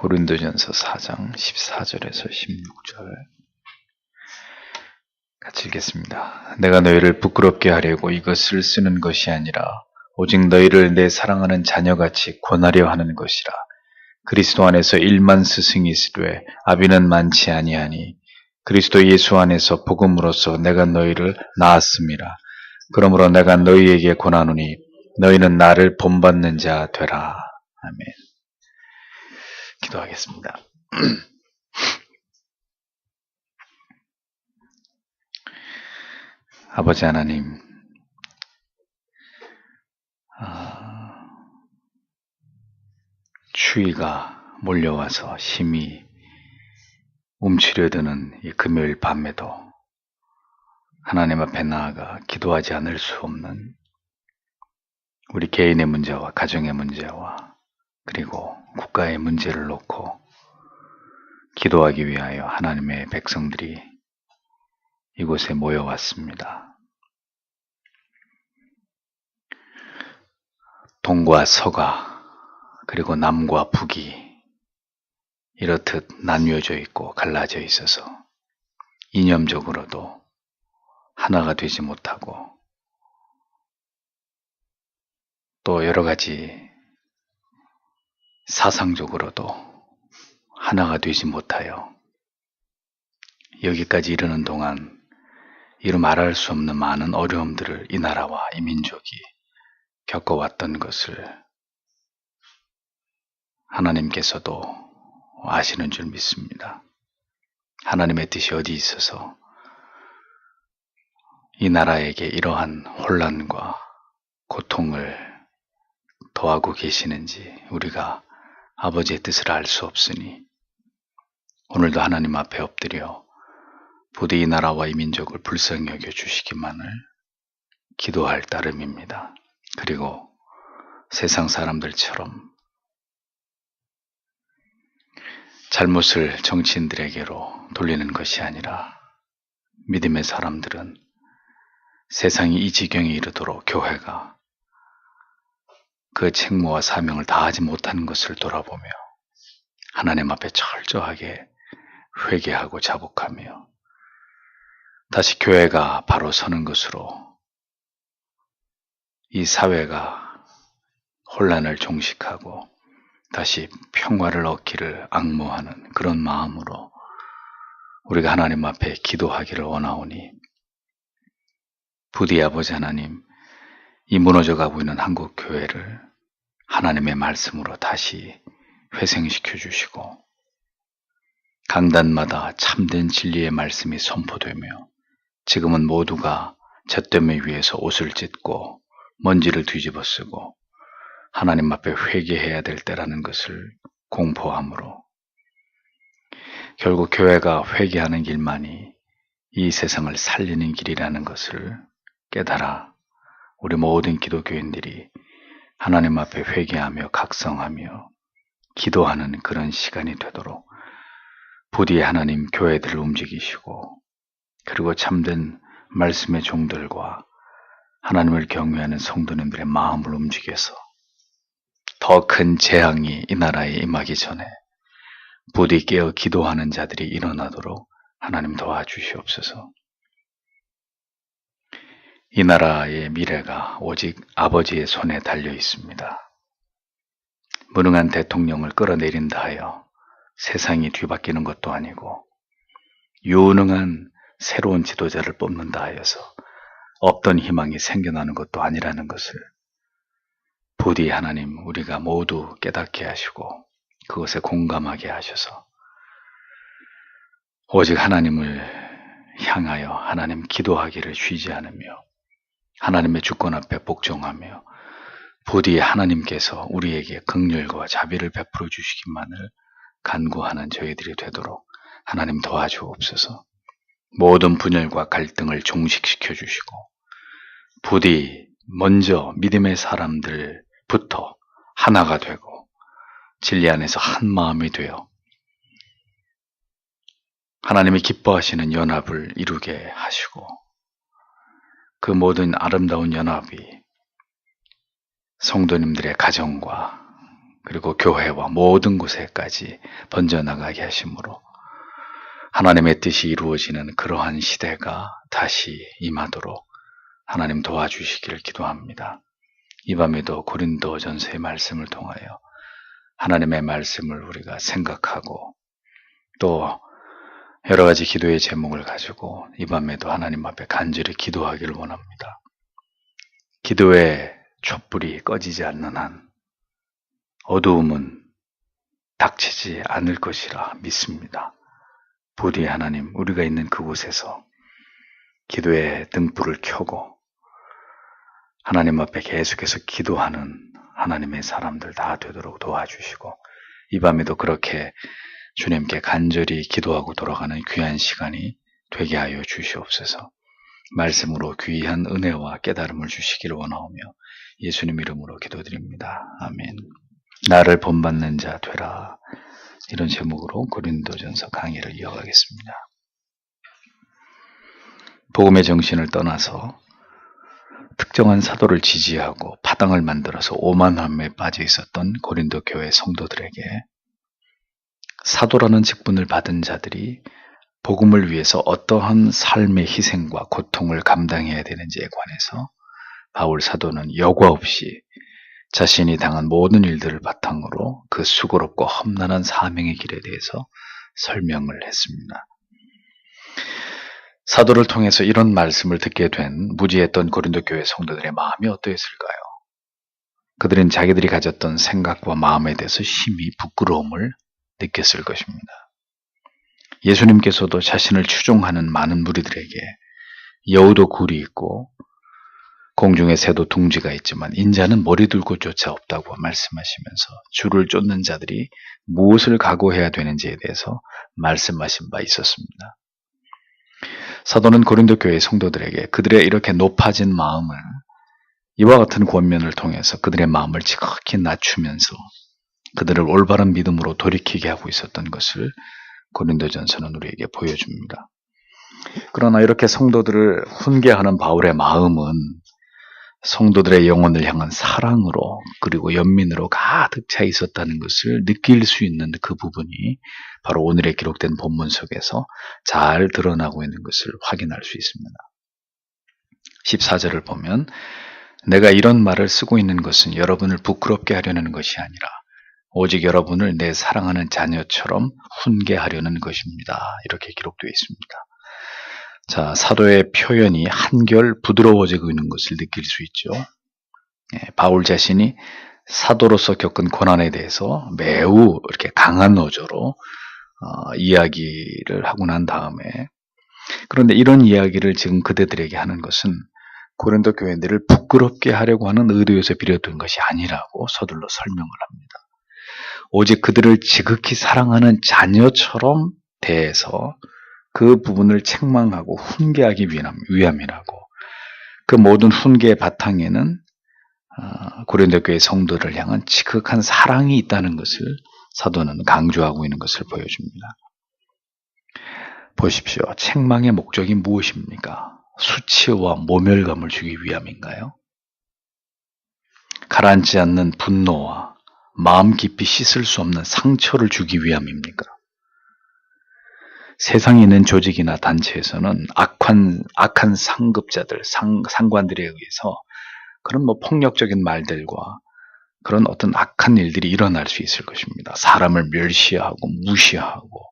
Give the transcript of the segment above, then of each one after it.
고린도전서 4장 14절에서 16절 같이 읽겠습니다. 내가 너희를 부끄럽게 하려고 이것을 쓰는 것이 아니라 오직 너희를 내 사랑하는 자녀같이 권하려 하는 것이라. 그리스도 안에서 1만 스승이 있으되 아비는 많지 아니하니 그리스도 예수 안에서 복음으로써 내가 너희를 낳았음이라. 그러므로 내가 너희에게 권하노니 너희는 나를 본받는 자 되라. 아멘. 기도하겠습니다. 아버지 하나님, 추위가 몰려와서 심히 움츠려드는 이 금요일 밤에도 하나님 앞에 나아가 기도하지 않을 수 없는 우리 개인의 문제와 가정의 문제와 그리고 국가의 문제를 놓고 기도하기 위하여 하나님의 백성들이 이곳에 모여왔습니다. 동과 서가 그리고 남과 북이 이렇듯 나뉘어져 있고 갈라져 있어서 이념적으로도 하나가 되지 못하고 또 여러 가지 사상적으로도 하나가 되지 못하여 여기까지 이르는 동안 이루 말할 수 없는 많은 어려움들을 이 나라와 이 민족이 겪어왔던 것을 하나님께서도 아시는 줄 믿습니다. 하나님의 뜻이 어디 있어서 이 나라에게 이러한 혼란과 고통을 더하고 계시는지 우리가 아버지의 뜻을 알 수 없으니 오늘도 하나님 앞에 엎드려 부디 이 나라와 이 민족을 불쌍히 여겨 주시기만을 기도할 따름입니다. 그리고 세상 사람들처럼 잘못을 정치인들에게로 돌리는 것이 아니라 믿음의 사람들은 세상이 이 지경에 이르도록 교회가 그 책무와 사명을 다하지 못하는 것을 돌아보며 하나님 앞에 철저하게 회개하고 자복하며 다시 교회가 바로 서는 것으로 이 사회가 혼란을 종식하고 다시 평화를 얻기를 앙모하는 그런 마음으로 우리가 하나님 앞에 기도하기를 원하오니 부디 아버지 하나님, 이 무너져가고 있는 한국 교회를 하나님의 말씀으로 다시 회생시켜 주시고 강단마다 참된 진리의 말씀이 선포되며 지금은 모두가 잿더미 위에서 옷을 찢고 먼지를 뒤집어 쓰고 하나님 앞에 회개해야 될 때라는 것을 공포함으로 결국 교회가 회개하는 길만이 이 세상을 살리는 길이라는 것을 깨달아 우리 모든 기독교인들이 하나님 앞에 회개하며 각성하며 기도하는 그런 시간이 되도록 부디 하나님 교회들을 움직이시고 그리고 참된 말씀의 종들과 하나님을 경외하는 성도님들의 마음을 움직여서 더 큰 재앙이 이 나라에 임하기 전에 부디 깨어 기도하는 자들이 일어나도록 하나님 도와주시옵소서. 이 나라의 미래가 오직 아버지의 손에 달려 있습니다. 무능한 대통령을 끌어내린다 하여 세상이 뒤바뀌는 것도 아니고 유능한 새로운 지도자를 뽑는다 하여서 없던 희망이 생겨나는 것도 아니라는 것을 부디 하나님 우리가 모두 깨닫게 하시고 그것에 공감하게 하셔서 오직 하나님을 향하여 하나님 기도하기를 쉬지 않으며 하나님의 주권 앞에 복종하며 부디 하나님께서 우리에게 긍휼과 자비를 베풀어 주시기만을 간구하는 저희들이 되도록 하나님 도와주옵소서. 모든 분열과 갈등을 종식시켜 주시고 부디 먼저 믿음의 사람들부터 하나가 되고 진리 안에서 한 마음이 되어 하나님이 기뻐하시는 연합을 이루게 하시고 그 모든 아름다운 연합이 성도님들의 가정과 그리고 교회와 모든 곳에까지 번져나가게 하심으로 하나님의 뜻이 이루어지는 그러한 시대가 다시 임하도록 하나님 도와주시기를 기도합니다. 이 밤에도 고린도전서의 말씀을 통하여 하나님의 말씀을 우리가 생각하고 또 여러 가지 기도의 제목을 가지고 이 밤에도 하나님 앞에 간절히 기도하기를 원합니다. 기도의 촛불이 꺼지지 않는 한 어두움은 닥치지 않을 것이라 믿습니다. 부디 하나님, 우리가 있는 그곳에서 기도의 등불을 켜고 하나님 앞에 계속해서 기도하는 하나님의 사람들 다 되도록 도와주시고 이 밤에도 그렇게 주님께 간절히 기도하고 돌아가는 귀한 시간이 되게 하여 주시옵소서. 말씀으로 귀한 은혜와 깨달음을 주시기를 원하오며 예수님 이름으로 기도드립니다. 아멘. 나를 본받는 자 되라. 이런 제목으로 고린도전서 강의를 이어가겠습니다. 복음의 정신을 떠나서 특정한 사도를 지지하고 파당을 만들어서 오만함에 빠져 있었던 고린도 교회 성도들에게 사도라는 직분을 받은 자들이 복음을 위해서 어떠한 삶의 희생과 고통을 감당해야 되는지에 관해서 바울 사도는 여과 없이 자신이 당한 모든 일들을 바탕으로 그 수고롭고 험난한 사명의 길에 대해서 설명을 했습니다. 사도를 통해서 이런 말씀을 듣게 된 무지했던 고린도 교회 성도들의 마음이 어떠했을까요? 그들은 자기들이 가졌던 생각과 마음에 대해서 심히 부끄러움을 느꼈을 것입니다. 예수님께서도 자신을 추종하는 많은 무리들에게 여우도 굴이 있고 공중에 새도 둥지가 있지만 인자는 머리 둘 곳조차 없다고 말씀하시면서 주를 쫓는 자들이 무엇을 각오해야 되는지에 대해서 말씀하신 바 있었습니다. 사도는 고린도 교회 성도들에게 그들의 이렇게 높아진 마음을 이와 같은 권면을 통해서 그들의 마음을 지극히 낮추면서 그들을 올바른 믿음으로 돌이키게 하고 있었던 것을 고린도전서는 우리에게 보여줍니다. 그러나 이렇게 성도들을 훈계하는 바울의 마음은 성도들의 영혼을 향한 사랑으로 그리고 연민으로 가득 차 있었다는 것을 느낄 수 있는 그 부분이 바로 오늘의 기록된 본문 속에서 잘 드러나고 있는 것을 확인할 수 있습니다. 14절을 보면 내가 이런 말을 쓰고 있는 것은 여러분을 부끄럽게 하려는 것이 아니라 오직 여러분을 내 사랑하는 자녀처럼 훈계하려는 것입니다. 이렇게 기록되어 있습니다. 자, 사도의 표현이 한결 부드러워지고 있는 것을 느낄 수 있죠. 바울 자신이 사도로서 겪은 고난에 대해서 매우 이렇게 강한 어조로 이야기를 하고 난 다음에 그런데 이런 이야기를 지금 그대들에게 하는 것은 고린도 교회들을 부끄럽게 하려고 하는 의도에서 비롯된 것이 아니라고 서둘러 설명을 합니다. 오직 그들을 지극히 사랑하는 자녀처럼 대해서 그 부분을 책망하고 훈계하기 위함이라고 그 모든 훈계의 바탕에는 고린도 교회 성도를 향한 지극한 사랑이 있다는 것을 사도는 강조하고 있는 것을 보여줍니다. 보십시오. 책망의 목적이 무엇입니까? 수치와 모멸감을 주기 위함인가요? 가라앉지 않는 분노와 마음 깊이 씻을 수 없는 상처를 주기 위함입니까? 세상에 있는 조직이나 단체에서는 악한 상급자들, 상관들에 의해서 그런 폭력적인 말들과 그런 어떤 악한 일들이 일어날 수 있을 것입니다. 사람을 멸시하고 무시하고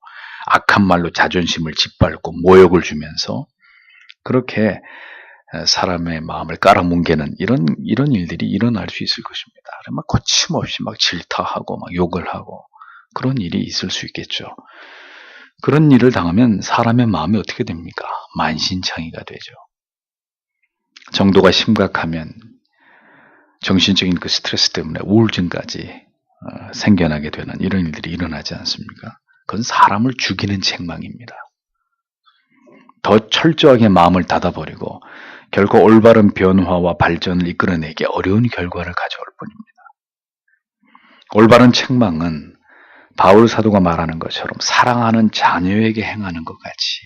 악한 말로 자존심을 짓밟고 모욕을 주면서 그렇게 사람의 마음을 깔아뭉개는 이런 일들이 일어날 수 있을 것입니다. 막 거침없이 막 질타하고 막 욕을 하고 그런 일이 있을 수 있겠죠. 그런 일을 당하면 사람의 마음이 어떻게 됩니까? 만신창이가 되죠. 정도가 심각하면 정신적인 그 스트레스 때문에 우울증까지 생겨나게 되는 이런 일들이 일어나지 않습니까? 그건 사람을 죽이는 책망입니다. 더 철저하게 마음을 닫아버리고 결코 올바른 변화와 발전을 이끌어내기 어려운 결과를 가져올 뿐입니다. 올바른 책망은 바울 사도가 말하는 것처럼 사랑하는 자녀에게 행하는 것 같이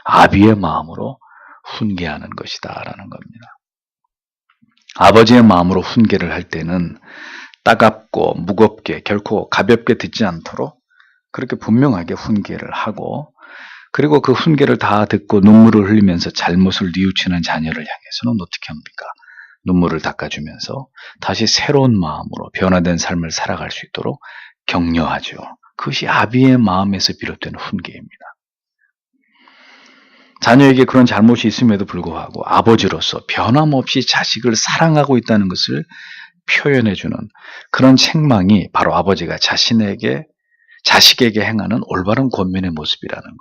아비의 마음으로 훈계하는 것이다 라는 겁니다. 아버지의 마음으로 훈계를 할 때는 따갑고 무겁게 결코 가볍게 듣지 않도록 그렇게 분명하게 훈계를 하고, 그리고 그 훈계를 다 듣고 눈물을 흘리면서 잘못을 뉘우치는 자녀를 향해서는 어떻게 합니까? 눈물을 닦아주면서 다시 새로운 마음으로 변화된 삶을 살아갈 수 있도록 격려하죠. 그것이 아비의 마음에서 비롯된 훈계입니다. 자녀에게 그런 잘못이 있음에도 불구하고 아버지로서 변함없이 자식을 사랑하고 있다는 것을 표현해주는 그런 책망이 바로 아버지가 자식에게 행하는 올바른 권면의 모습이라는 거예요.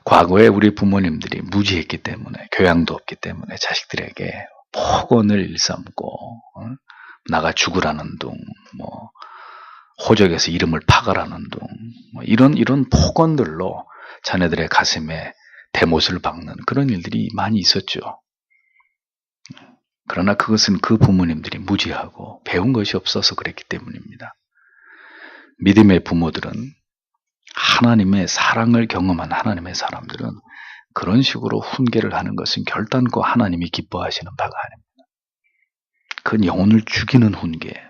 과거에 우리 부모님들이 무지했기 때문에, 교양도 없기 때문에 자식들에게 폭언을 일삼고 나가 죽으라는 둥, 호적에서 이름을 파가라는 둥, 이런 폭언들로 자녀들의 가슴에 대못을 박는 그런 일들이 많이 있었죠. 그러나 그것은 그 부모님들이 무지하고 배운 것이 없어서 그랬기 때문입니다. 믿음의 부모들은, 하나님의 사랑을 경험한 하나님의 사람들은 그런 식으로 훈계를 하는 것은 결단코 하나님이 기뻐하시는 바가 아닙니다. 그건 영혼을 죽이는 훈계예요.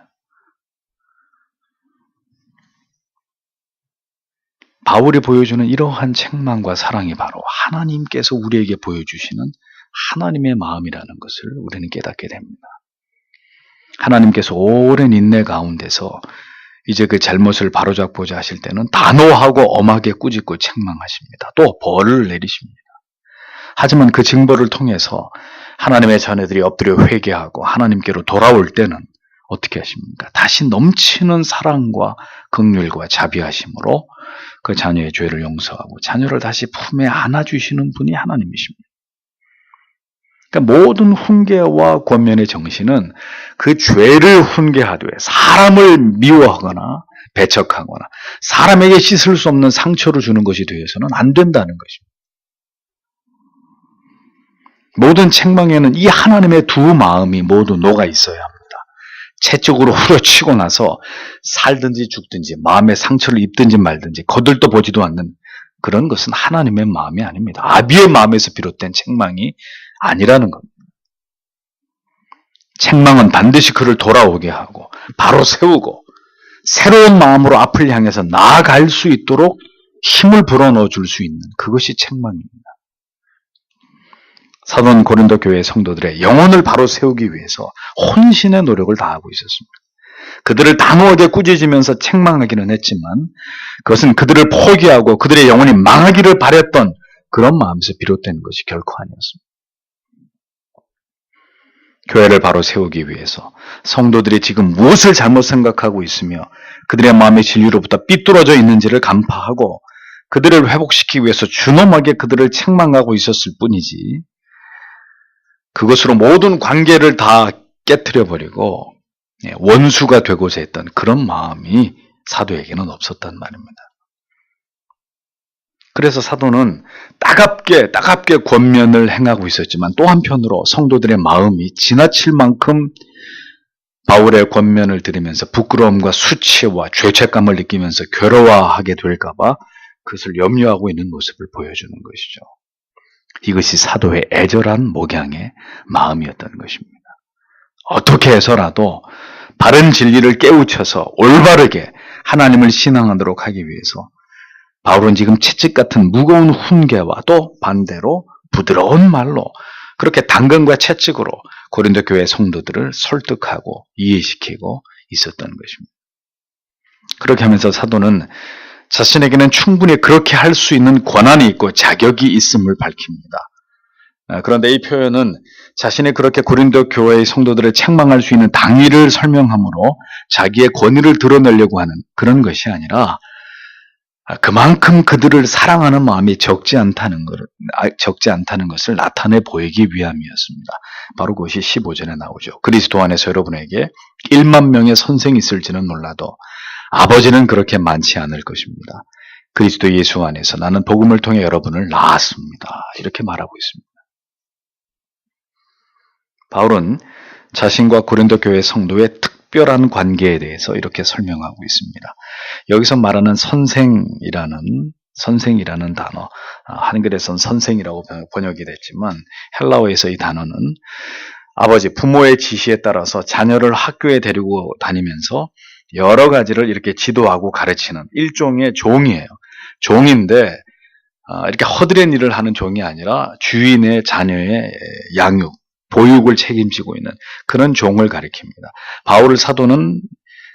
바울이 보여주는 이러한 책망과 사랑이 바로 하나님께서 우리에게 보여주시는 하나님의 마음이라는 것을 우리는 깨닫게 됩니다. 하나님께서 오랜 인내 가운데서 이제 그 잘못을 바로잡고자 하실 때는 단호하고 엄하게 꾸짖고 책망하십니다. 또 벌을 내리십니다. 하지만 그 징벌을 통해서 하나님의 자녀들이 엎드려 회개하고 하나님께로 돌아올 때는 어떻게 하십니까? 다시 넘치는 사랑과 긍휼과 자비하심으로 그 자녀의 죄를 용서하고 자녀를 다시 품에 안아주시는 분이 하나님이십니다. 그러니까 모든 훈계와 권면의 정신은 그 죄를 훈계하되 사람을 미워하거나 배척하거나 사람에게 씻을 수 없는 상처를 주는 것이 되어서는 안 된다는 것입니다. 모든 책망에는 이 하나님의 두 마음이 모두 녹아 있어야 합니다. 채찍으로 후려치고 나서 살든지 죽든지 마음의 상처를 입든지 말든지 거들떠 보지도 않는 그런 것은 하나님의 마음이 아닙니다. 아비의 마음에서 비롯된 책망이 아니라는 겁니다. 책망은 반드시 그를 돌아오게 하고 바로 세우고 새로운 마음으로 앞을 향해서 나아갈 수 있도록 힘을 불어넣어 줄 수 있는 그것이 책망입니다. 사도는 고린도 교회 성도들의 영혼을 바로 세우기 위해서 혼신의 노력을 다하고 있었습니다. 그들을 단호하게 꾸짖으면서 책망하기는 했지만 그것은 그들을 포기하고 그들의 영혼이 망하기를 바랬던 그런 마음에서 비롯된 것이 결코 아니었습니다. 교회를 바로 세우기 위해서 성도들이 지금 무엇을 잘못 생각하고 있으며 그들의 마음의 진리로부터 삐뚤어져 있는지를 간파하고 그들을 회복시키기 위해서 준엄하게 그들을 책망하고 있었을 뿐이지 그것으로 모든 관계를 다 깨트려버리고 원수가 되고자 했던 그런 마음이 사도에게는 없었단 말입니다. 그래서 사도는 따갑게 권면을 행하고 있었지만 또 한편으로 성도들의 마음이 지나칠 만큼 바울의 권면을 들으면서 부끄러움과 수치와 죄책감을 느끼면서 괴로워하게 될까봐 그것을 염려하고 있는 모습을 보여주는 것이죠. 이것이 사도의 애절한 목양의 마음이었던 것입니다. 어떻게 해서라도 바른 진리를 깨우쳐서 올바르게 하나님을 신앙하도록 하기 위해서 바울은 지금 채찍 같은 무거운 훈계와 또 반대로 부드러운 말로 그렇게 당근과 채찍으로 고린도 교회 성도들을 설득하고 이해시키고 있었던 것입니다. 그렇게 하면서 사도는 자신에게는 충분히 그렇게 할 수 있는 권한이 있고 자격이 있음을 밝힙니다. 그런데 이 표현은 자신이 그렇게 고린도 교회의 성도들을 책망할 수 있는 당위를 설명함으로 자기의 권위를 드러내려고 하는 그런 것이 아니라 그만큼 그들을 사랑하는 마음이 적지 않다는 것을 나타내 보이기 위함이었습니다. 바로 그것이 15절에 나오죠. 그리스도 안에서 여러분에게 1만 명의 선생이 있을지는 몰라도 아버지는 그렇게 많지 않을 것입니다. 그리스도 예수 안에서 나는 복음을 통해 여러분을 낳았습니다. 이렇게 말하고 있습니다. 바울은 자신과 고린도 교회 성도의 특별한 관계에 대해서 이렇게 설명하고 있습니다. 여기서 말하는 선생이라는 단어, 한글에선 선생이라고 번역이 됐지만 헬라어에서 이 단어는 아버지, 부모의 지시에 따라서 자녀를 학교에 데리고 다니면서 여러 가지를 이렇게 지도하고 가르치는 일종의 종이에요. 종인데 이렇게 허드렛 일을 하는 종이 아니라 주인의 자녀의 양육, 보육을 책임지고 있는 그런 종을 가리킵니다. 바울 사도는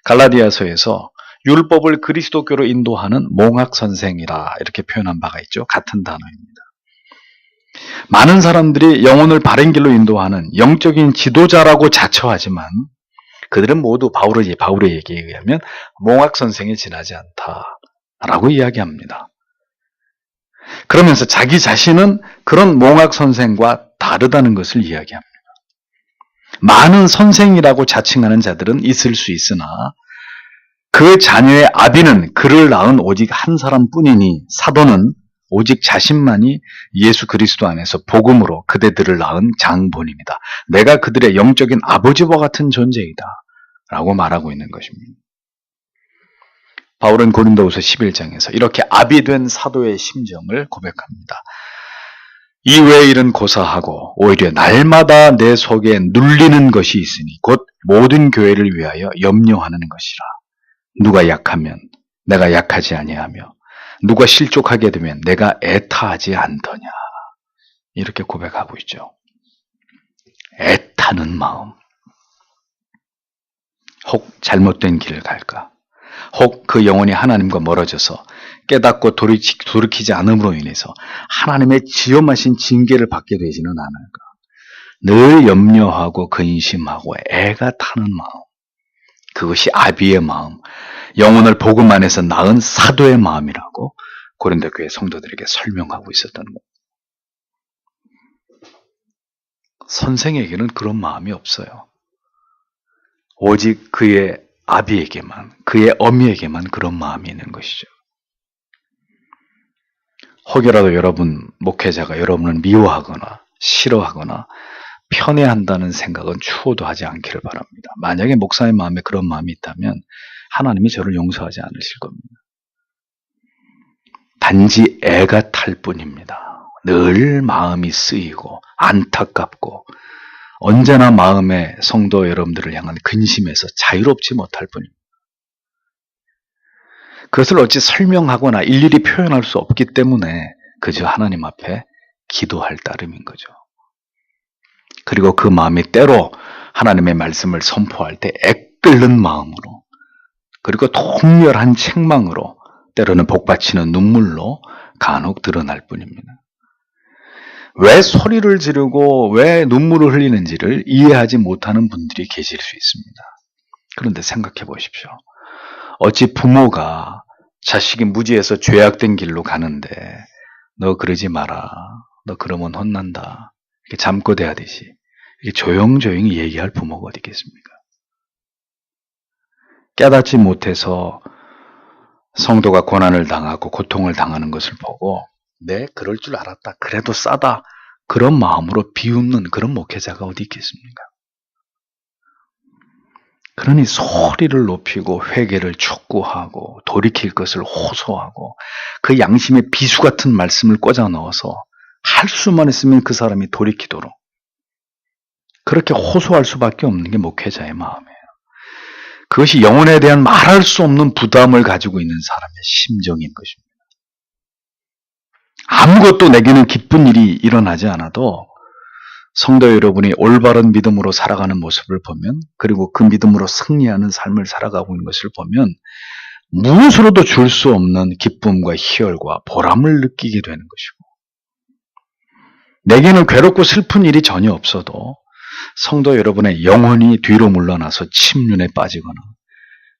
갈라디아서에서 율법을 그리스도교로 인도하는 몽학 선생이라 이렇게 표현한 바가 있죠. 같은 단어입니다. 많은 사람들이 영혼을 바른 길로 인도하는 영적인 지도자라고 자처하지만 그들은 모두 바울의 얘기에 의하면 몽학 선생에 지나지 않다라고 이야기합니다. 그러면서 자기 자신은 그런 몽학 선생과 다르다는 것을 이야기합니다. 많은 선생이라고 자칭하는 자들은 있을 수 있으나 그 자녀의 아비는 그를 낳은 오직 한 사람뿐이니 사도는 오직 자신만이 예수 그리스도 안에서 복음으로 그대들을 낳은 장본입니다. 내가 그들의 영적인 아버지와 같은 존재이다 라고 말하고 있는 것입니다. 바울은 고린도후서 11장에서 이렇게 아비된 사도의 심정을 고백합니다. 이외의 일은 고사하고 오히려 날마다 내 속에 눌리는 것이 있으니 곧 모든 교회를 위하여 염려하는 것이라. 누가 약하면 내가 약하지 아니하며 누가 실족하게 되면 내가 애타하지 않더냐. 이렇게 고백하고 있죠. 애타는 마음. 혹 잘못된 길을 갈까? 혹 그 영혼이 하나님과 멀어져서 깨닫고 돌이키지 않음으로 인해서 하나님의 지엄하신 징계를 받게 되지는 않을까? 늘 염려하고 근심하고 애가 타는 마음. 그것이 아비의 마음, 영혼을 복음 안에서 낳은 사도의 마음이라고 고린도 교회 성도들에게 설명하고 있었던 겁니다. 선생에게는 그런 마음이 없어요. 오직 그의 아비에게만, 그의 어미에게만 그런 마음이 있는 것이죠. 혹여라도 여러분 목회자가 여러분을 미워하거나 싫어하거나 편애한다는 생각은 추호도 하지 않기를 바랍니다. 만약에 목사의 마음에 그런 마음이 있다면 하나님이 저를 용서하지 않으실 겁니다. 단지 애가 탈 뿐입니다. 늘 마음이 쓰이고 안타깝고 언제나 마음에 성도 여러분들을 향한 근심에서 자유롭지 못할 뿐입니다. 그것을 어찌 설명하거나 일일이 표현할 수 없기 때문에 그저 하나님 앞에 기도할 따름인 거죠. 그리고 그 마음이 때로 하나님의 말씀을 선포할 때 애끓는 마음으로, 그리고 통렬한 책망으로, 때로는 복받치는 눈물로 간혹 드러날 뿐입니다. 왜 소리를 지르고 왜 눈물을 흘리는지를 이해하지 못하는 분들이 계실 수 있습니다. 그런데 생각해 보십시오. 어찌 부모가 자식이 무지해서 죄악된 길로 가는데 너 그러지 마라, 너 그러면 혼난다, 이렇게 잠꼬대하듯이 이렇게 조용조용히 얘기할 부모가 어디 있겠습니까? 깨닫지 못해서 성도가 고난을 당하고 고통을 당하는 것을 보고 네, 그럴 줄 알았다, 그래도 싸다, 그런 마음으로 비웃는 그런 목회자가 어디 있겠습니까? 그러니 소리를 높이고 회개를 촉구하고 돌이킬 것을 호소하고 그 양심의 비수 같은 말씀을 꽂아 넣어서 할 수만 있으면 그 사람이 돌이키도록 그렇게 호소할 수밖에 없는 게 목회자의 마음이에요. 그것이 영혼에 대한 말할 수 없는 부담을 가지고 있는 사람의 심정인 것입니다. 아무것도 내게는 기쁜 일이 일어나지 않아도 성도 여러분이 올바른 믿음으로 살아가는 모습을 보면, 그리고 그 믿음으로 승리하는 삶을 살아가고 있는 것을 보면 무엇으로도 줄 수 없는 기쁨과 희열과 보람을 느끼게 되는 것이고, 내게는 괴롭고 슬픈 일이 전혀 없어도 성도 여러분의 영혼이 뒤로 물러나서 침륜에 빠지거나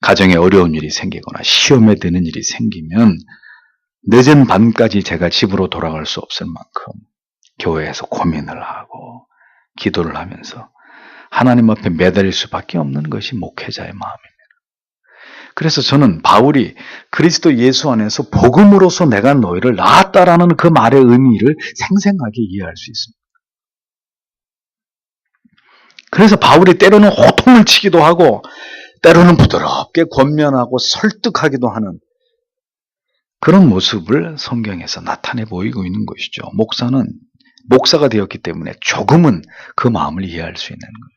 가정에 어려운 일이 생기거나 시험에 드는 일이 생기면 늦은 밤까지 제가 집으로 돌아갈 수 없을 만큼 교회에서 고민을 하고 기도를 하면서 하나님 앞에 매달릴 수밖에 없는 것이 목회자의 마음입니다. 그래서 저는 바울이 그리스도 예수 안에서 복음으로서 내가 너희를 낳았다라는 그 말의 의미를 생생하게 이해할 수 있습니다. 그래서 바울이 때로는 호통을 치기도 하고 때로는 부드럽게 권면하고 설득하기도 하는 그런 모습을 성경에서 나타내 보이고 있는 것이죠. 목사는 목사가 되었기 때문에 조금은 그 마음을 이해할 수 있는 거예요.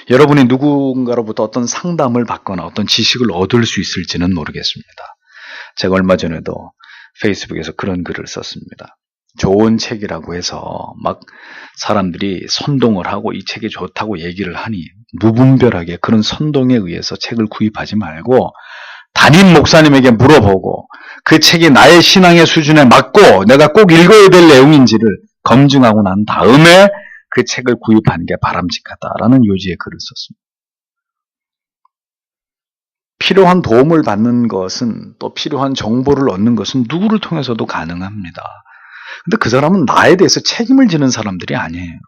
여러분이 누군가로부터 어떤 상담을 받거나 어떤 지식을 얻을 수 있을지는 모르겠습니다. 제가 얼마 전에도 페이스북에서 그런 글을 썼습니다. 좋은 책이라고 해서 막 사람들이 선동을 하고 이 책이 좋다고 얘기를 하니 무분별하게 그런 선동에 의해서 책을 구입하지 말고 담임 목사님에게 물어보고 그 책이 나의 신앙의 수준에 맞고 내가 꼭 읽어야 될 내용인지를 검증하고 난 다음에 그 책을 구입하는 게 바람직하다라는 요지의 글을 썼습니다. 필요한 도움을 받는 것은 또 필요한 정보를 얻는 것은 누구를 통해서도 가능합니다. 근데 그 사람은 나에 대해서 책임을 지는 사람들이 아니에요.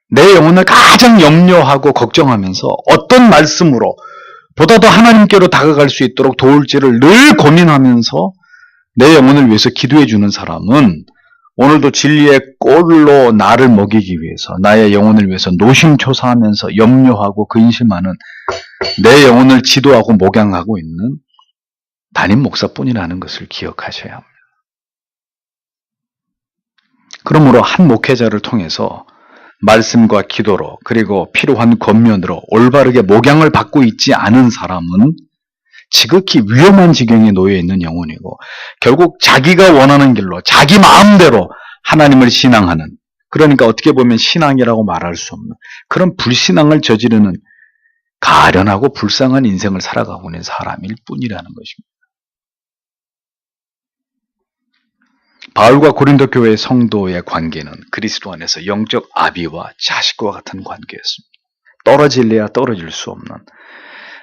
내 영혼을 가장 염려하고 걱정하면서 어떤 말씀으로 보다 더 하나님께로 다가갈 수 있도록 도울지를 늘 고민하면서 내 영혼을 위해서 기도해 주는 사람은 오늘도 진리의 꼴로 나를 먹이기 위해서 나의 영혼을 위해서 노심초사하면서 염려하고 근심하는 내 영혼을 지도하고 목양하고 있는 담임 목사뿐이라는 것을 기억하셔야 합니다. 그러므로 한 목회자를 통해서 말씀과 기도로 그리고 필요한 권면으로 올바르게 목양을 받고 있지 않은 사람은 지극히 위험한 지경에 놓여 있는 영혼이고 결국 자기가 원하는 길로 자기 마음대로 하나님을 신앙하는, 그러니까 어떻게 보면 신앙이라고 말할 수 없는 그런 불신앙을 저지르는 가련하고 불쌍한 인생을 살아가고 있는 사람일 뿐이라는 것입니다. 바울과 고린도 교회 성도의 관계는 그리스도 안에서 영적 아비와 자식과 같은 관계였습니다. 떨어질래야 떨어질 수 없는,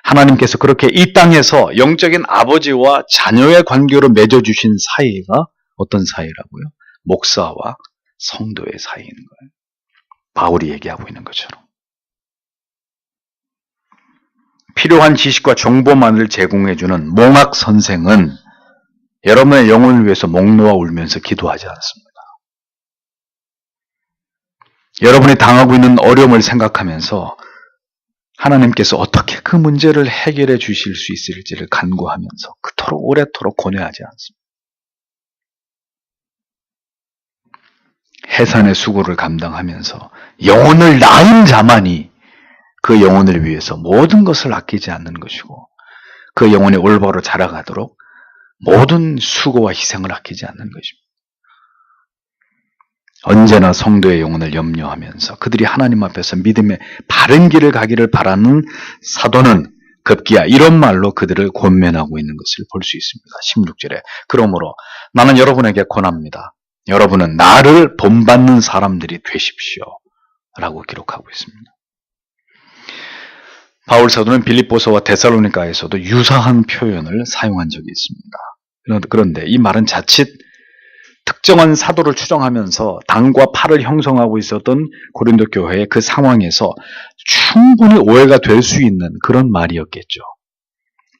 하나님께서 그렇게 이 땅에서 영적인 아버지와 자녀의 관계로 맺어주신 사이가 어떤 사이라고요? 목사와 성도의 사이인 거예요. 바울이 얘기하고 있는 것처럼. 필요한 지식과 정보만을 제공해주는 몽학 선생은 여러분의 영혼을 위해서 목 놓아 울면서 기도하지 않습니다. 여러분이 당하고 있는 어려움을 생각하면서 하나님께서 어떻게 그 문제를 해결해 주실 수 있을지를 간구하면서 그토록 오래도록 고뇌하지 않습니다. 해산의 수고를 감당하면서 영혼을 낳은 자만이 그 영혼을 위해서 모든 것을 아끼지 않는 것이고 그 영혼이 올바로 자라가도록 모든 수고와 희생을 아끼지 않는 것입니다. 언제나 성도의 영혼을 염려하면서 그들이 하나님 앞에서 믿음의 바른 길을 가기를 바라는 사도는 급기야 이런 말로 그들을 권면하고 있는 것을 볼 수 있습니다. 16절에 그러므로 나는 여러분에게 권합니다. 여러분은 나를 본받는 사람들이 되십시오 라고 기록하고 있습니다. 바울 사도는 빌립보서와 데살로니가에서도 유사한 표현을 사용한 적이 있습니다. 그런데 이 말은 자칫 특정한 사도를 추정하면서 당과 파를 형성하고 있었던 고린도 교회의 그 상황에서 충분히 오해가 될 수 있는 그런 말이었겠죠.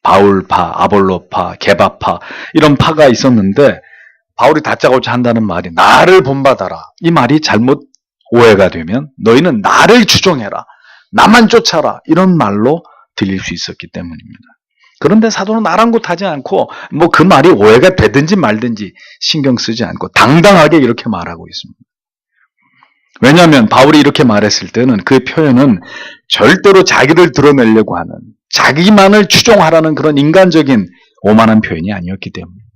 바울파, 아볼로파, 게바파 이런 파가 있었는데 바울이 다짜고짜 한다는 말이 나를 본받아라. 이 말이 잘못 오해가 되면 너희는 나를 추종해라. 나만 쫓아라. 이런 말로 들릴 수 있었기 때문입니다. 그런데 사도는 아랑곳하지 않고 뭐 그 말이 오해가 되든지 말든지 신경 쓰지 않고 당당하게 이렇게 말하고 있습니다. 왜냐하면 바울이 이렇게 말했을 때는 그 표현은 절대로 자기를 드러내려고 하는 자기만을 추종하라는 그런 인간적인 오만한 표현이 아니었기 때문입니다.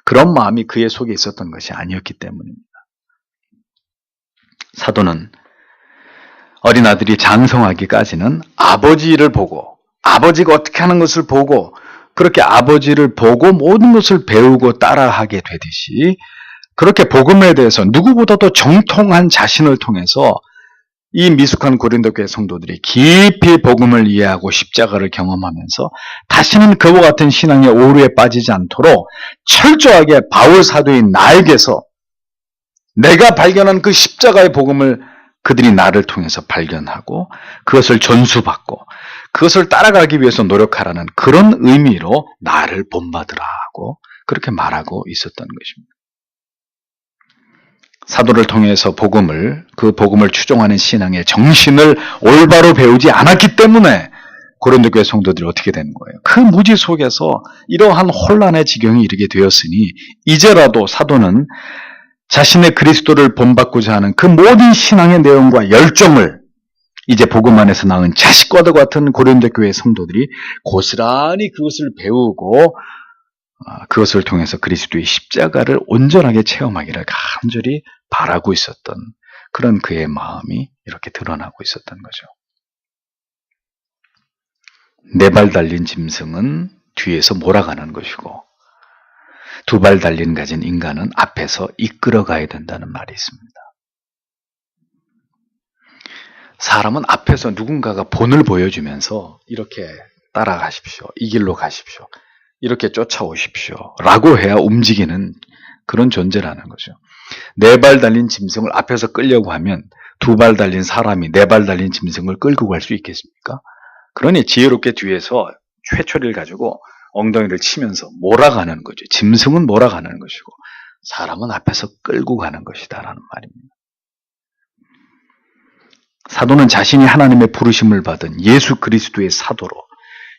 그런 마음이 그의 속에 있었던 것이 아니었기 때문입니다. 사도는 어린아들이 장성하기까지는 아버지를 보고 아버지가 어떻게 하는 것을 보고 그렇게 아버지를 보고 모든 것을 배우고 따라하게 되듯이 그렇게 복음에 대해서 누구보다도 정통한 자신을 통해서 이 미숙한 고린도 교회 성도들이 깊이 복음을 이해하고 십자가를 경험하면서 다시는 그와 같은 신앙의 오류에 빠지지 않도록 철저하게 바울 사도인 나에게서 내가 발견한 그 십자가의 복음을 그들이 나를 통해서 발견하고 그것을 전수받고 그것을 따라가기 위해서 노력하라는 그런 의미로 나를 본받으라 하고 그렇게 말하고 있었던 것입니다. 사도를 통해서 그 복음을 추종하는 신앙의 정신을 올바로 배우지 않았기 때문에 고린도 교회 성도들이 어떻게 되는 거예요? 그 무지 속에서 이러한 혼란의 지경에 이르게 되었으니 이제라도 사도는 자신의 그리스도를 본받고자 하는 그 모든 신앙의 내용과 열정을 이제 복음 안에서 낳은 자식과도 같은 고린도 교회 성도들이 고스란히 그것을 배우고 그것을 통해서 그리스도의 십자가를 온전하게 체험하기를 간절히 바라고 있었던 그런 그의 마음이 이렇게 드러나고 있었던 거죠. 네 발 달린 짐승은 뒤에서 몰아가는 것이고 두 발 달린 가진 인간은 앞에서 이끌어가야 된다는 말이 있습니다. 사람은 앞에서 누군가가 본을 보여주면서 이렇게 따라가십시오. 이 길로 가십시오. 이렇게 쫓아오십시오. 라고 해야 움직이는 그런 존재라는 거죠. 네 발 달린 짐승을 앞에서 끌려고 하면 두 발 달린 사람이 네 발 달린 짐승을 끌고 갈 수 있겠습니까? 그러니 지혜롭게 뒤에서 회초리를 가지고 엉덩이를 치면서 몰아가는 거죠. 짐승은 몰아가는 것이고 사람은 앞에서 끌고 가는 것이다라는 말입니다. 사도는 자신이 하나님의 부르심을 받은 예수 그리스도의 사도로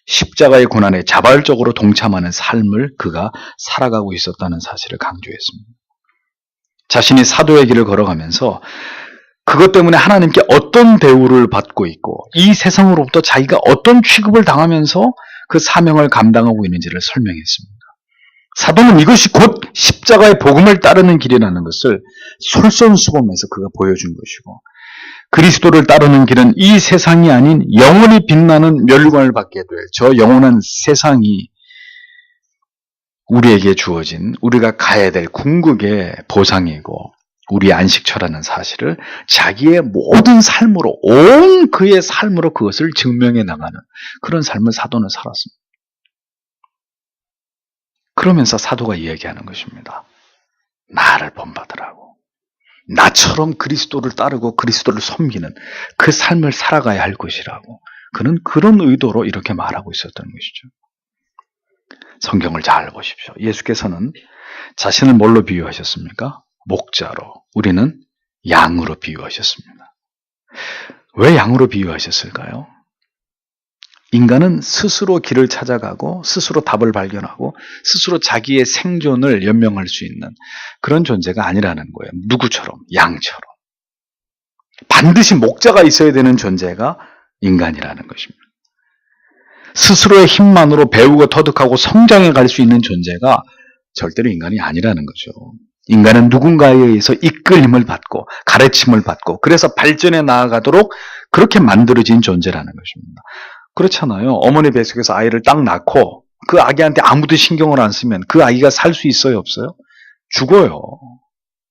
십자가의 고난에 자발적으로 동참하는 삶을 그가 살아가고 있었다는 사실을 강조했습니다. 자신이 사도의 길을 걸어가면서 그것 때문에 하나님께 어떤 대우를 받고 있고 이 세상으로부터 자기가 어떤 취급을 당하면서 그 사명을 감당하고 있는지를 설명했습니다. 사도는 이것이 곧 십자가의 복음을 따르는 길이라는 것을 솔선수범해서 그가 보여준 것이고 그리스도를 따르는 길은 이 세상이 아닌 영원히 빛나는 멸관을 받게 될 저 영원한 세상이 우리에게 주어진 우리가 가야 될 궁극의 보상이고 우리의 안식처라는 사실을 자기의 모든 삶으로 온 그의 삶으로 그것을 증명해 나가는 그런 삶을 사도는 살았습니다. 그러면서 사도가 이야기하는 것입니다. 나를 본받으라고. 나처럼 그리스도를 따르고 그리스도를 섬기는 그 삶을 살아가야 할 것이라고. 그는 그런 의도로 이렇게 말하고 있었던 것이죠. 성경을 잘 보십시오. 예수께서는 자신을 뭘로 비유하셨습니까? 목자로. 우리는 양으로 비유하셨습니다. 왜 양으로 비유하셨을까요? 인간은 스스로 길을 찾아가고 스스로 답을 발견하고 스스로 자기의 생존을 연명할 수 있는 그런 존재가 아니라는 거예요. 누구처럼? 양처럼. 반드시 목자가 있어야 되는 존재가 인간이라는 것입니다. 스스로의 힘만으로 배우고 터득하고 성장해 갈 수 있는 존재가 절대로 인간이 아니라는 거죠. 인간은 누군가에 의해서 이끌림을 받고 가르침을 받고 그래서 발전해 나아가도록 그렇게 만들어진 존재라는 것입니다. 그렇잖아요. 어머니 뱃속에서 아이를 딱 낳고 그 아기한테 아무도 신경을 안 쓰면 그 아기가 살 수 있어요? 없어요? 죽어요.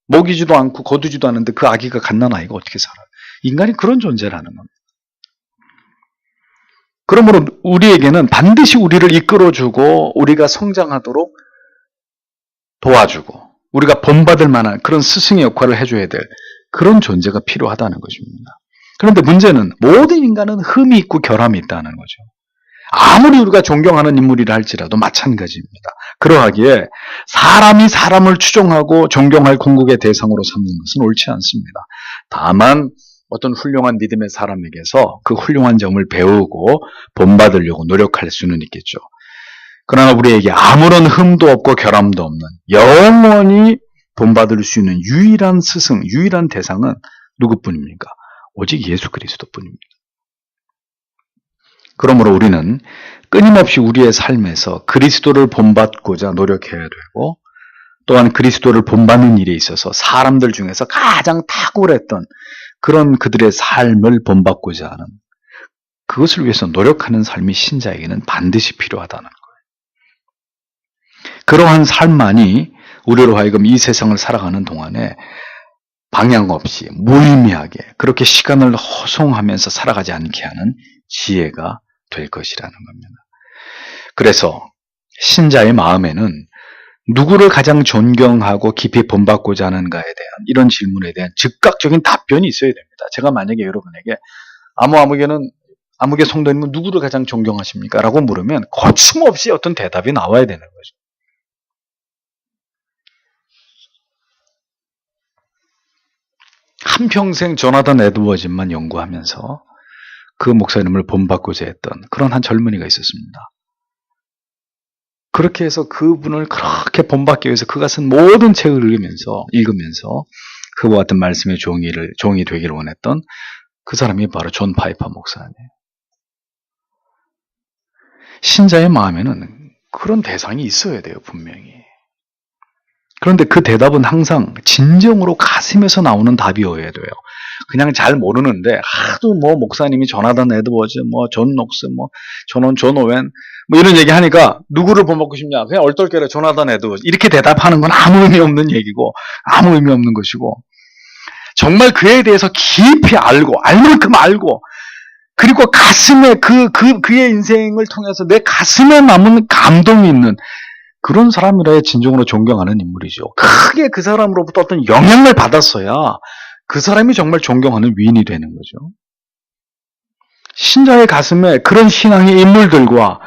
먹이지도 않고 거두지도 않는데 그 아기가 갓난아이가 어떻게 살아요? 인간이 그런 존재라는 겁니다. 그러므로 우리에게는 반드시 우리를 이끌어주고 우리가 성장하도록 도와주고 우리가 본받을 만한 그런 스승의 역할을 해줘야 될 그런 존재가 필요하다는 것입니다. 그런데 문제는 모든 인간은 흠이 있고 결함이 있다는 거죠. 아무리 우리가 존경하는 인물이라 할지라도 마찬가지입니다. 그러하기에 사람이 사람을 추종하고 존경할 궁극의 대상으로 삼는 것은 옳지 않습니다. 다만 어떤 훌륭한 믿음의 사람에게서 그 훌륭한 점을 배우고 본받으려고 노력할 수는 있겠죠. 그러나 우리에게 아무런 흠도 없고 결함도 없는 영원히 본받을 수 있는 유일한 스승, 유일한 대상은 누구뿐입니까? 오직 예수 그리스도뿐입니다. 그러므로 우리는 끊임없이 우리의 삶에서 그리스도를 본받고자 노력해야 되고 또한 그리스도를 본받는 일에 있어서 사람들 중에서 가장 탁월했던 그런 그들의 삶을 본받고자 하는 그것을 위해서 노력하는 삶이 신자에게는 반드시 필요하다는 거예요. 그러한 삶만이 우리로 하여금 이 세상을 살아가는 동안에 방향 없이 무의미하게 그렇게 시간을 허송하면서 살아가지 않게 하는 지혜가 될 것이라는 겁니다. 그래서 신자의 마음에는 누구를 가장 존경하고 깊이 본받고자 하는가에 대한 이런 질문에 대한 즉각적인 답변이 있어야 됩니다. 제가 만약에 여러분에게 아무개 성도님은 누구를 가장 존경하십니까? 라고 물으면 거침없이 어떤 대답이 나와야 되는 거죠. 한평생 조나단 에드워즈만 연구하면서 그 목사님을 본받고자 했던 그런 한 젊은이가 있었습니다. 그렇게 해서 그분을 그렇게 본받기 위해서 그가 쓴 모든 책을 읽으면서 그와 같은 말씀의 종이 되기를 원했던 그 사람이 바로 존 파이퍼 목사님. 신자의 마음에는 그런 대상이 있어야 돼요, 분명히. 그런데 그 대답은 항상 진정으로 가슴에서 나오는 답이어야 돼요. 그냥 잘 모르는데 하도 뭐 목사님이 조나단 에드워즈, 뭐 존 녹스, 뭐 존 오웬 뭐 이런 얘기 하니까 누구를 본받고 싶냐? 그냥 얼떨결에 조나단 에드워즈 이렇게 대답하는 건 아무 의미 없는 얘기고 아무 의미 없는 것이고, 정말 그에 대해서 깊이 알고 알만큼 알고, 그리고 가슴에 그의 인생을 통해서 내 가슴에 남은 감동이 있는 그런 사람이라야 진정으로 존경하는 인물이죠. 크게 그 사람으로부터 어떤 영향을 받았어야 그 사람이 정말 존경하는 위인이 되는 거죠. 신자의 가슴에 그런 신앙의 인물들과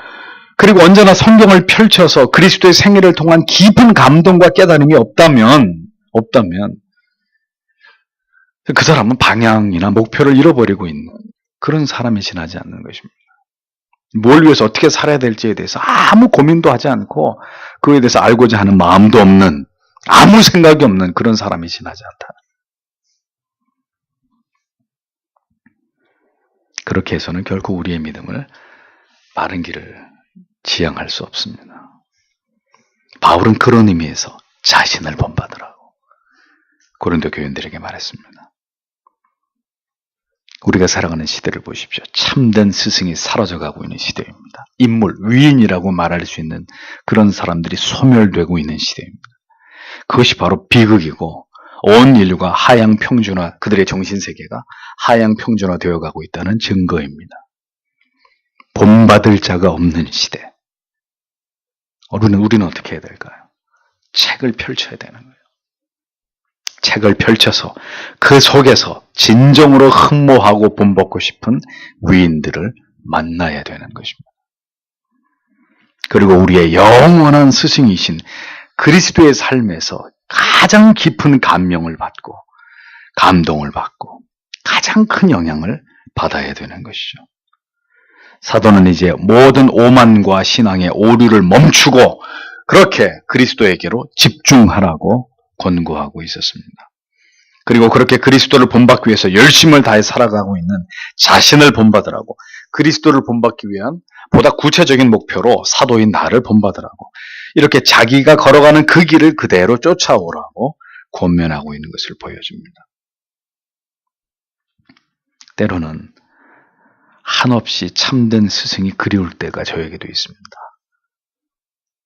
그리고 언제나 성경을 펼쳐서 그리스도의 생애를 통한 깊은 감동과 깨달음이 없다면 그 사람은 방향이나 목표를 잃어버리고 있는 그런 사람이 지나지 않는 것입니다. 뭘 위해서 어떻게 살아야 될지에 대해서 아무 고민도 하지 않고 그에 대해서 알고자 하는 마음도 없는, 아무 생각이 없는 그런 사람이 지나지 않다. 그렇게 해서는 결국 우리의 믿음을 바른 길을 지향할 수 없습니다. 바울은 그런 의미에서 자신을 본받으라고 고린도 교인들에게 말했습니다. 우리가 살아가는 시대를 보십시오. 참된 스승이 사라져가고 있는 시대입니다. 인물, 위인이라고 말할 수 있는 그런 사람들이 소멸되고 있는 시대입니다. 그것이 바로 비극이고 온 인류가 하향 평준화, 그들의 정신세계가 하향 평준화 되어가고 있다는 증거입니다. 본받을 자가 없는 시대. 우리는 어떻게 해야 될까요? 책을 펼쳐야 되는 거예요. 책을 펼쳐서 그 속에서 진정으로 흠모하고 본받고 싶은 위인들을 만나야 되는 것입니다. 그리고 우리의 영원한 스승이신 그리스도의 삶에서 가장 깊은 감명을 받고 감동을 받고 가장 큰 영향을 받아야 되는 것이죠. 사도는 이제 모든 오만과 신앙의 오류를 멈추고 그렇게 그리스도에게로 집중하라고 권고하고 있었습니다. 그리고 그렇게 그리스도를 본받기 위해서 열심을 다해 살아가고 있는 자신을 본받으라고, 그리스도를 본받기 위한 보다 구체적인 목표로 사도인 나를 본받으라고, 이렇게 자기가 걸어가는 그 길을 그대로 쫓아오라고 권면하고 있는 것을 보여줍니다. 때로는 한없이 참된 스승이 그리울 때가 저에게도 있습니다.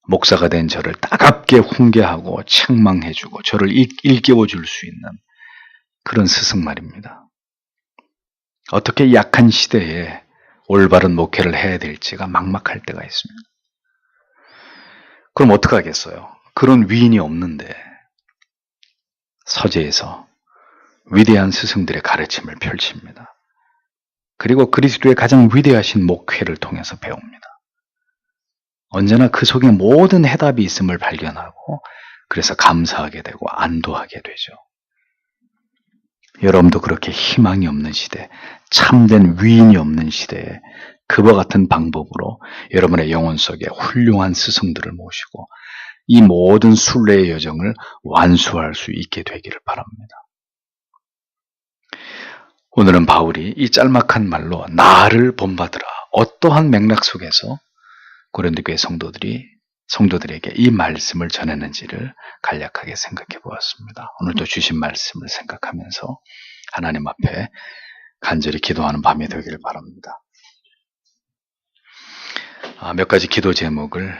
목사가 된 저를 따갑게 훈계하고 책망해주고 저를 일깨워줄 수 있는 그런 스승 말입니다. 어떻게 약한 시대에 올바른 목회를 해야 될지가 막막할 때가 있습니다. 그럼 어떡하겠어요? 그런 위인이 없는데 서재에서 위대한 스승들의 가르침을 펼칩니다. 그리고 그리스도의 가장 위대하신 목회를 통해서 배웁니다. 언제나 그 속에 모든 해답이 있음을 발견하고 그래서 감사하게 되고 안도하게 되죠. 여러분도 그렇게 희망이 없는 시대, 참된 위인이 없는 시대에 그와 같은 방법으로 여러분의 영혼 속에 훌륭한 스승들을 모시고 이 모든 순례의 여정을 완수할 수 있게 되기를 바랍니다. 오늘은 바울이 이 짤막한 말로 나를 본받으라, 어떠한 맥락 속에서 고린도 교회 성도들에게 이 말씀을 전했는지를 간략하게 생각해 보았습니다. 오늘도 주신 말씀을 생각하면서 하나님 앞에 간절히 기도하는 밤이 되기를 바랍니다. 몇 가지 기도 제목을